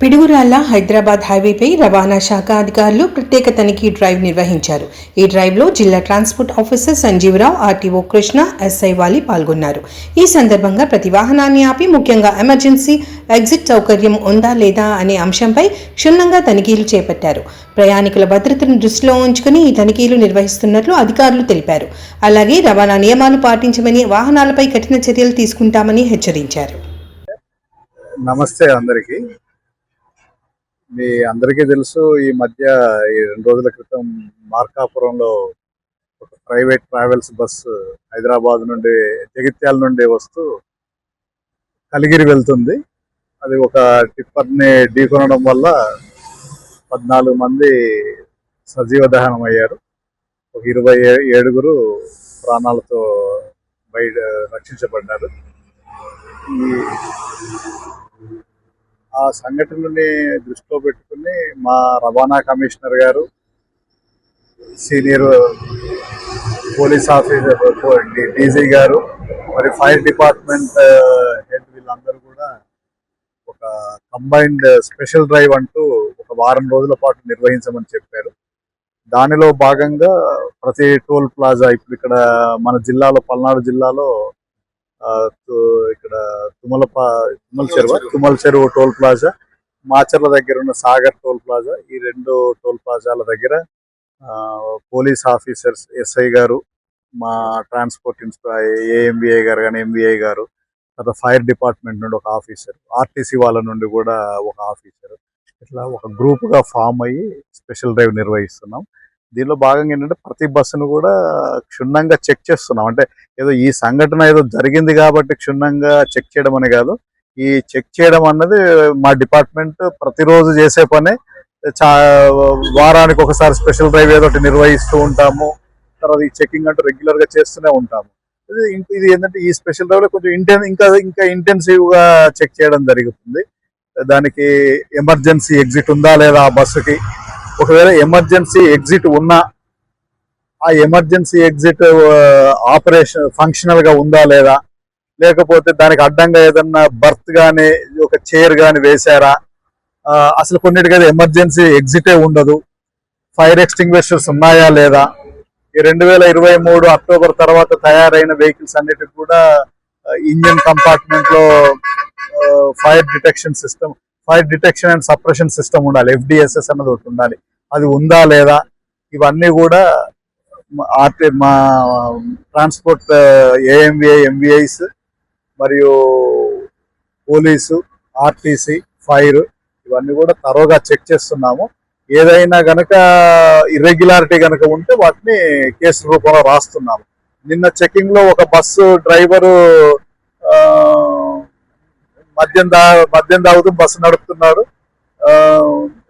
పిడుగురాళ్ల హైదరాబాద్ హైవేపై రవాణా శాఖ అధికారులు ప్రత్యేక తనిఖీ డ్రైవ్ నిర్వహించారు. ఈ డ్రైవ్లో జిల్లా transport officer Sanjeeva Rao, RTO Krishna, SI వాలి పాల్గొన్నారు. ఈ సందర్భంగా ప్రతి వాహనాన్ని ఆపి ముఖ్యంగా ఎమర్జెన్సీ ఎగ్జిట్ సౌకర్యం ఉందా లేదా అనే అంశంపై క్షుణ్ణంగా తనిఖీలు చేపట్టారు. ప్రయాణికుల భద్రతను దృష్టిలో ఉంచుకుని ఈ తనిఖీలు నిర్వహిస్తున్నట్లు అధికారులు తెలిపారు. అలాగే రవాణా నియమాలు పాటించమని, వాహనాలపై కఠిన చర్యలు తీసుకుంటామని హెచ్చరించారు. నమస్తే అందరికీ. మీ అందరికీ తెలుసు, ఈ మధ్య ఈ 2 రోజుల క్రితం మార్కాపురంలో ఒక ప్రైవేట్ ట్రావెల్స్ బస్సు హైదరాబాద్ నుండి, జగిత్యాల నుండి వస్తూ కలిగిరి వెళ్తుంది. అది ఒక టిప్పర్ని ఢీకొనడం వల్ల 14 మంది సజీవ దహనం అయ్యారు. ఒక 27 ప్రాణాలతో బయట రక్షించబడ్డారు. ఆ సంఘటనని దృష్టిలో పెట్టుకుని మా రవాణా కమిషనర్ గారు, సీనియర్ పోలీస్ ఆఫీసర్ డీజీ గారు, మరి ఫైర్ డిపార్ట్మెంట్ హెడ్ వీళ్ళందరూ కూడా ఒక కంబైన్డ్ స్పెషల్ డ్రైవ్ అంటూ ఒక వారం రోజుల పాటు నిర్వహించమని చెప్పారు. దానిలో భాగంగా ప్రతి టోల్ ప్లాజా, ఇప్పుడు ఇక్కడ మన జిల్లాలో, పల్నాడు జిల్లాలో ఇక్కడ తుమ్మల చెరువు టోల్ ప్లాజా, మాచర్ల దగ్గర ఉన్న సాగర్ టోల్ ప్లాజా, ఈ 2 టోల్ ప్లాజాల దగ్గర పోలీస్ ఆఫీసర్స్, ఎస్ఐ గారు, మా ట్రాన్స్పోర్ట్ ఏఎంబీఐ గారు కానీ ఎంబీఐ గారు, తర్వాత ఫైర్ డిపార్ట్మెంట్ నుండి ఒక ఆఫీసర్, ఆర్టీసీ వాళ్ళ నుండి కూడా ఒక ఆఫీసర్, ఇట్లా ఒక గ్రూప్గా ఫామ్ అయ్యి స్పెషల్ డ్రైవ్ నిర్వహిస్తున్నాం. దీనిలో భాగంగా ఏంటంటే ప్రతి బస్సును కూడా క్షుణ్ణంగా చెక్ చేస్తున్నాం. అంటే ఏదో ఈ సంఘటన ఏదో జరిగింది కాబట్టి క్షుణ్ణంగా చెక్ చేయడం అని కాదు. ఈ చెక్ చేయడం అన్నది మా డిపార్ట్మెంట్ ప్రతిరోజు చేసే పనే. వారానికి ఒకసారి స్పెషల్ డ్రైవ్ ఏదో నిర్వహిస్తూ ఉంటాము. తర్వాత ఈ చెకింగ్ అంటూ రెగ్యులర్గా చేస్తూనే ఉంటాము. ఇది ఏంటంటే ఈ స్పెషల్ డ్రైవ్లో కొంచెం ఇంకా ఇంటెన్సివ్గా చెక్ చేయడం జరుగుతుంది. దానికి ఎమర్జెన్సీ ఎగ్జిట్ ఉందా లేదా ఆ బస్సుకి, ఒకవేళ ఎమర్జెన్సీ ఎగ్జిట్ ఉన్నా ఆ ఎమర్జెన్సీ ఎగ్జిట్ ఆపరేషన్ ఫంక్షనల్ గా ఉందా లేదా, లేకపోతే దానికి అడ్డంగా ఏదన్నా బర్త్ గానీ ఒక చైర్ గాని వేశారా, అసలు కొన్నిటికైతే ఎమర్జెన్సీ ఎగ్జిటే ఉండదు, ఫైర్ ఎక్స్టింగ్విషర్స్ ఉన్నాయా లేదా, ఈ 2023 అక్టోబర్ తర్వాత తయారైన వెహికల్స్ అన్నిటికి కూడా ఇంజిన్ కంపార్ట్మెంట్ లో fire detection and suppression system ఉండాలి. FDSS అన్నది ఒకటి ఉండాలి. అది ఉందా లేదా, ఇవన్నీ కూడా మా ట్రాన్స్పోర్ట్ ఏఎంబీఐ, ఎంబీఐస్ మరియు పోలీసు, ఆర్టీసీ, ఫైర్ ఇవన్నీ కూడా తరోగా చెక్ చేస్తున్నాము. ఏదైనా గనక ఇర్రెగ్యులారిటీ కనుక ఉంటే వాటిని కేసు రూపంలో రాస్తున్నాము. నిన్న చెకింగ్ లో ఒక బస్సు డ్రైవరు మద్యం తాగుతూ బస్సు నడుపుతున్నాడు.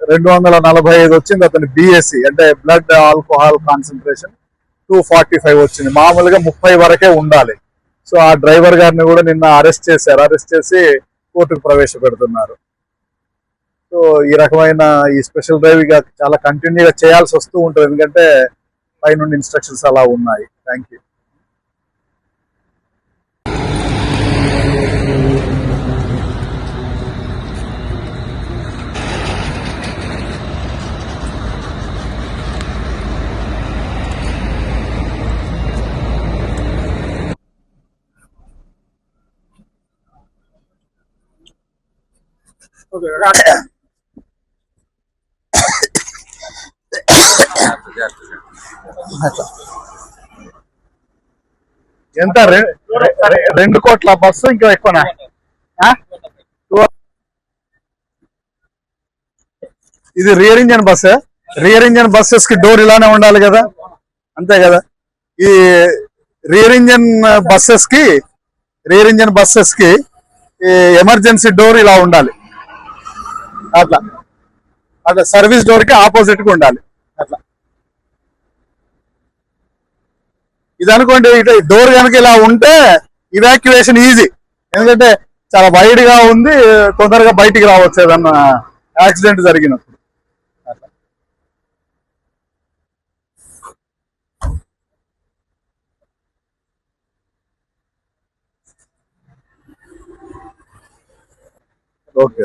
245 వచ్చింది అతని BSC, అంటే బ్లడ్ ఆల్కహాల్ కాన్సన్ట్రేషన్ 245 వచ్చింది. మామూలుగా 30 వరకే ఉండాలి. సో ఆ డ్రైవర్ గారిని కూడా నిన్న అరెస్ట్ చేసి కోర్టుకు ప్రవేశపెడుతున్నారు. సో ఈ రకమైన ఈ స్పెషల్ డ్రైవ్ చాలా కంటిన్యూగా చేయాల్సి వస్తూ ఉంటుంది, ఎందుకంటే పైనుండి ఇన్స్ట్రక్షన్స్ అలా ఉన్నాయి. Thank you. ఎంత 2 కోట్ల బస్సు ఇంకా ఎక్కువనా? ఇది రియర్ ఇంజన్ బస్సెస్ కి డోర్ ఇలానే ఉండాలి కదా, అంతే కదా. ఈ రియర్ ఇంజన్ బస్సెస్ కి ఎమర్జెన్సీ డోర్ ఇలా ఉండాలి. అట్లా సర్వీస్ డోర్ కి ఆపోజిట్ గా ఉండాలి. అట్లా ఇది అనుకోండి, డోర్ కనుక ఇలా ఉంటే ఇవాక్యువేషన్ ఈజీ, ఎందుకంటే చాలా వైడ్ గా ఉంది, తొందరగా బయటికి రావచ్చు ఏదన్నా యాక్సిడెంట్ జరిగినప్పుడు. ఓకే.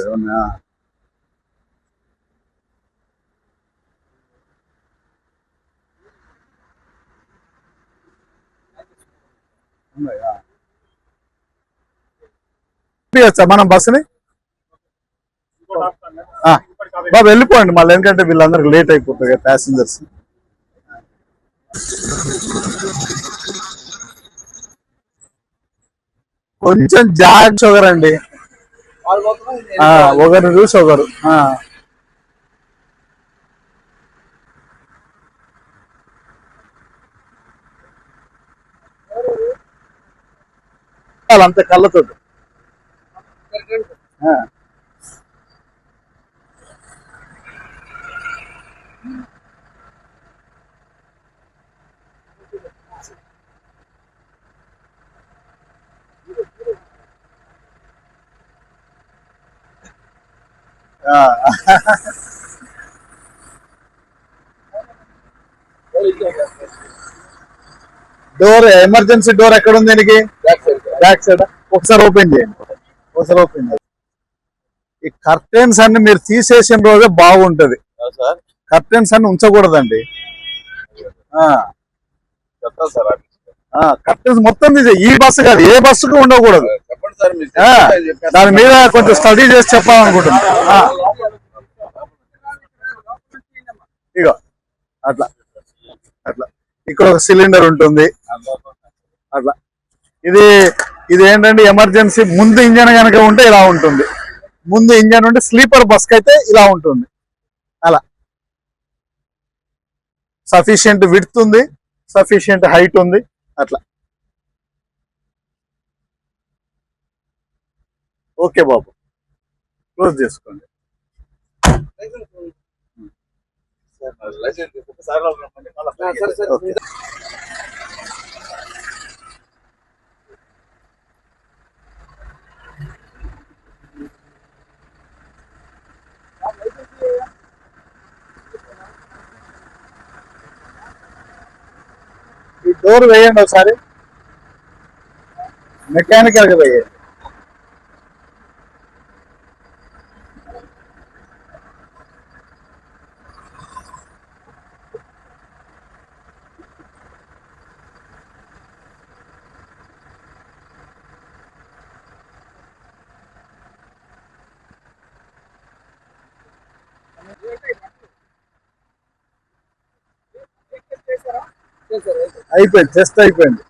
ఉన్నాయా? మనం బస్సుని బాబు వెళ్ళిపోండి మళ్ళీ, ఎందుకంటే వీళ్ళందరికి లేట్ అయిపోతుంది కదా ప్యాసింజర్స్. కొంచెం జాగ్రత్త షుగర్ అండి, ఒకరిని చూసి ఒకరు. అంతే కళ్ళతో. డోర్, ఎమర్జెన్సీ డోర్ ఎక్కడ ఉంది దీనికి? Back side. ఒకసారి ఓపెన్ చేయండి, ఒకసారి ఓపెన్ చేయండి. ఈ కర్టెన్స్ అన్ని మీరు తీసేసిన రోజే బాగుంటది. కర్టెన్స్ అన్ని ఉంచకూడదండి. కర్టెన్స్ మొత్తం తీసే. ఈ బస్సు కాదు, ఏ బస్సుకు ఉండకూడదు. దాని మీద కొంచెం స్టడీ చేసి చెప్పాలనుకుంటున్నా. ఇగో అట్లా అట్లా ఇక్కడ ఒక సిలిండర్ ఉంటుంది అట్లా. ఇది ఇది ఏంటంటే ఎమర్జెన్సీ ముందు ఇంజన్ కనుక ఉంటే ఇలా ఉంటుంది. ముందు ఇంజన్ ఉంటే స్లీపర్ బస్ కి అయితే ఇలా ఉంటుంది. అలా సఫిషియంట్ విడ్త్ ఉంది, సఫిషియంట్ హైట్ ఉంది. అట్లా. ఓకే బాబు, క్లోజ్ చేసుకోండి. ఓకే. ఈ డోర్ వేయండి ఒకసారి, మెకానికల్ గా వేయండి. అయిపోయింది, జస్ట్ అయిపోయింది.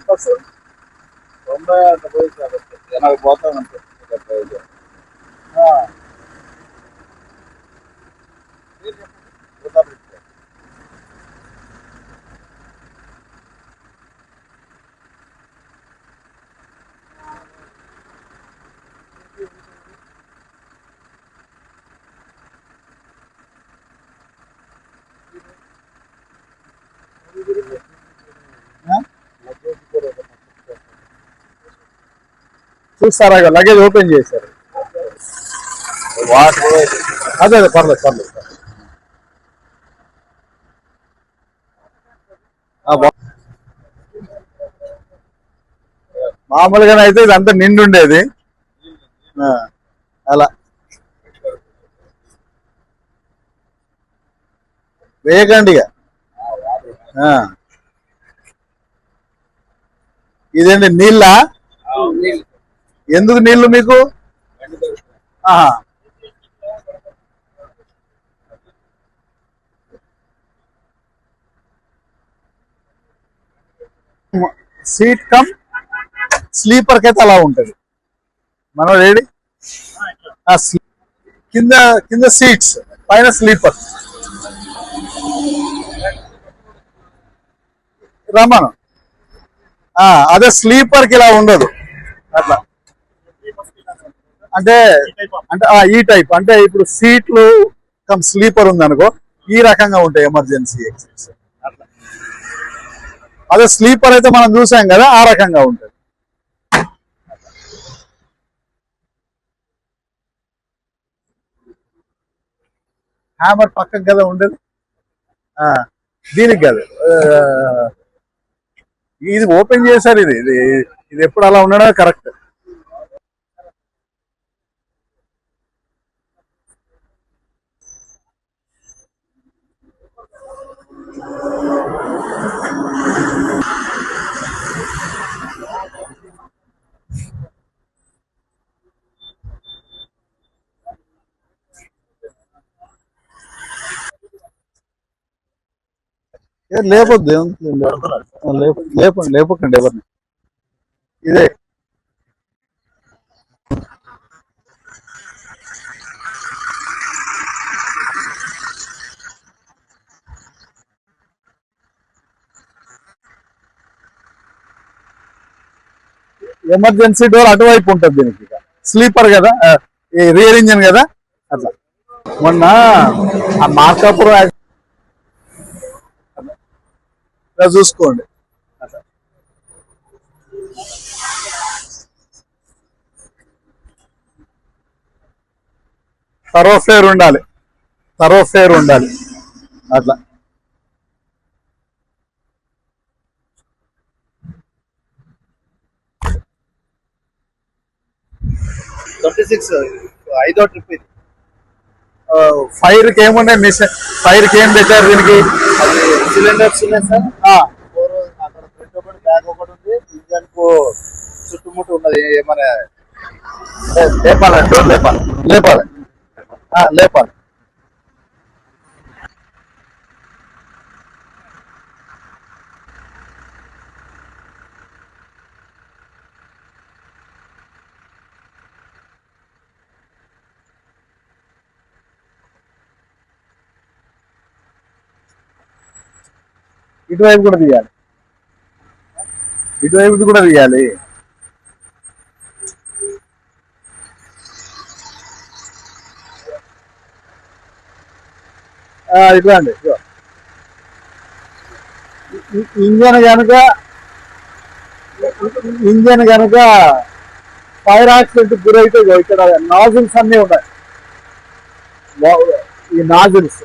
బస్సు 90 అంత పోయింది కాబట్టి 80 పోతామంటే. చూస్తారా, లగేజ్ ఓపెన్ చేశారు. అదే అదే పర్లేదు పర్లేదు. మామూలుగానే అయితే ఇదంతా నిండు ఉండేది. అలా వేయకండి ఇక. ఇదేంటి నీళ్ళ? ఎందుకు నీళ్లు మీకు? సీట్ కమ్ స్లీపర్ కి అయితే అలా ఉంటది. మనం రెడీ. కింద కింద సీట్స్, పైన స్లీపర్. రమణ అదే స్లీపర్ కి ఇలా ఉండదు అట్లా. అంటే అంటే ఈ టైప్ అంటే ఇప్పుడు సీట్లు కమ్ స్లీపర్ ఉంది అనుకో, ఈ రకంగా ఉంటాయి ఎమర్జెన్సీ ఎగ్జిట్స్. అట్లా. అదే స్లీపర్ అయితే మనం చూసాం కదా, ఆ రకంగా ఉంటుంది. హ్యామర్ పక్కకు కదా ఉండేది, దీనికి కాదు. ఇది ఓపెన్ చేశారు. ఇది ఇది ఇది ఎప్పుడు అలా ఉండడం కరెక్ట్. లేపొద్దు, లేపండి, లేపకండి ఎవరిని. ఇదే ఎమర్జెన్సీ డోర్ అటువైపు ఉంటుంది. దీనికి స్లీపర్ కదా, రియర్ ఇంజన్ కదా, అట్లా. మొన్న ఆ మార్కాపురం చూసుకోండి. థరోఫేర్ ఉండాలి, థరోఫేర్ ఉండాలి అట్లా. 26 ఐదో ట్రిప్ ఇది. ఫైర్ కి ఏమున్నాయి, ఫైర్ కి ఏం పెట్టారు దీనికి? సిలిండర్స్ ఉన్నాయి సార్, 4 అక్కడ ఫ్రంట్ ఒకటి బ్యాక్ ఒకటి ఉంది. ఇంజన్ కు చుట్టుముట్టు ఉన్నది. ఏమైనా లేపాలండి, లేపాలి, లేపాలి, లేపాలి. ఇటువైపు కూడా తీయాలి, ఇటువైపు కూడా తీయాలి. ఇట్లా అండి. ఇంజన్ కనుక ఫైర్ యాక్సిడెంట్ గురైతే ఇక్కడ నాజిల్స్ అన్నీ ఉన్నాయి. ఈ నాజిల్స్